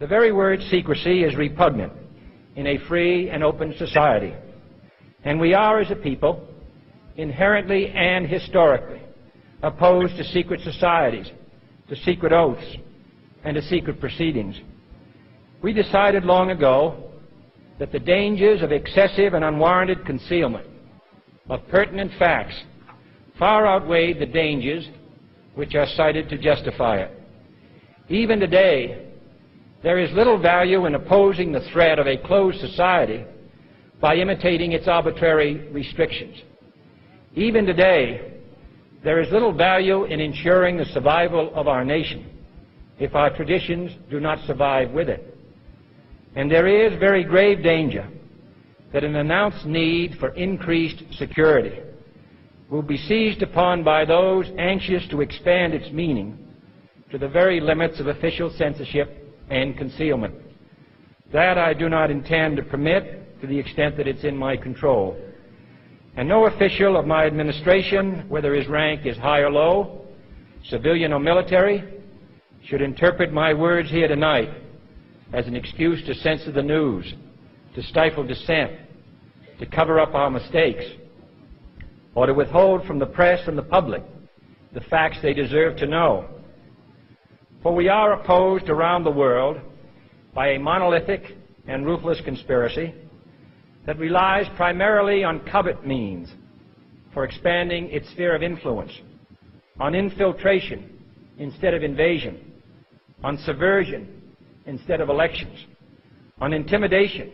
The very word secrecy is repugnant in a free and open society, and we are, as a people, inherently and historically opposed to secret societies, to secret oaths, and to secret proceedings. We decided long ago that the dangers of excessive and unwarranted concealment of pertinent facts far outweighed the dangers which are cited to justify it. Even today, there is little value in opposing the threat of a closed society by imitating its arbitrary restrictions. Even today, there is little value in ensuring the survival of our nation if our traditions do not survive with it. And there is very grave danger that an announced need for increased security will be seized upon by those anxious to expand its meaning to the very limits of official censorship and concealment. That I do not intend to permit to the extent that it's in my control. And no official of my administration, whether his rank is high or low, civilian or military, should interpret my words here tonight as an excuse to censor the news, to stifle dissent, to cover up our mistakes, or to withhold from the press and the public the facts they deserve to know. For we are opposed around the world by a monolithic and ruthless conspiracy that relies primarily on covert means for expanding its sphere of influence, on infiltration instead of invasion, on subversion instead of elections, on intimidation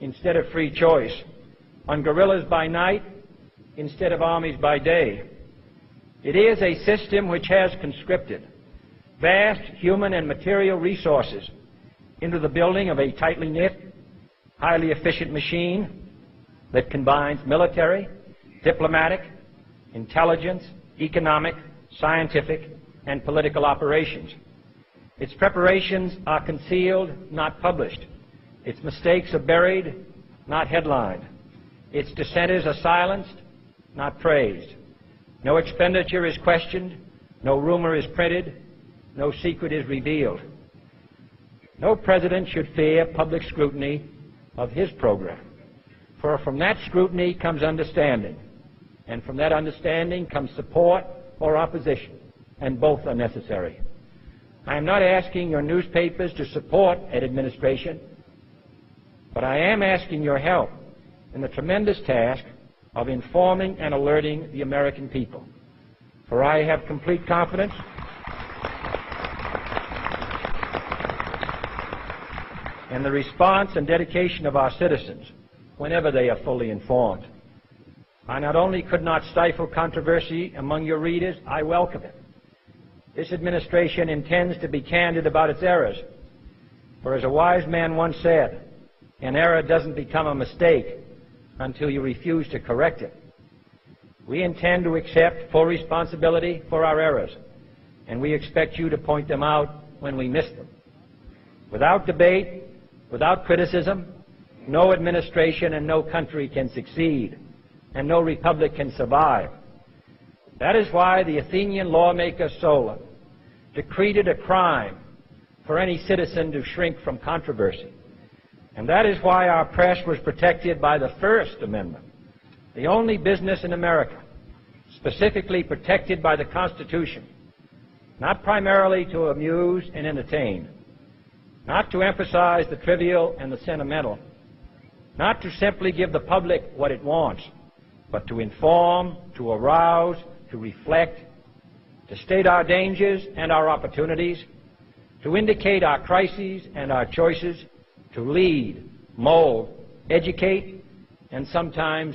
instead of free choice, on guerrillas by night instead of armies by day. It is a system which has conscripted vast human and material resources into the building of a tightly knit, highly efficient machine that combines military, diplomatic, intelligence, economic, scientific, and political operations. Its preparations are concealed, not published. Its mistakes are buried, not headlined. Its dissenters are silenced, not praised. No expenditure is questioned, no rumor is printed, no secret is revealed. No president should fear public scrutiny of his program, for from that scrutiny comes understanding, and from that understanding comes support or opposition, and both are necessary. I am not asking your newspapers to support an administration, but I am asking your help in the tremendous task of informing and alerting the American people. For I have complete confidence in the response and dedication of our citizens whenever they are fully informed. I not only could not stifle controversy among your readers, I welcome it. This administration intends to be candid about its errors, for as a wise man once said, an error doesn't become a mistake until you refuse to correct it. We intend to accept full responsibility for our errors, and we expect you to point them out when we miss them. Without debate, without criticism, no administration and no country can succeed, and no republic can survive. That is why the Athenian lawmaker Solon decreed it a crime for any citizen to shrink from controversy. And that is why our press was protected by the First Amendment, the only business in America specifically protected by the Constitution, not primarily to amuse and entertain, not to emphasize the trivial and the sentimental, not to simply give the public what it wants, but to inform, to arouse, to reflect, to state our dangers and our opportunities, to indicate our crises and our choices, to lead, mold, educate, and sometimes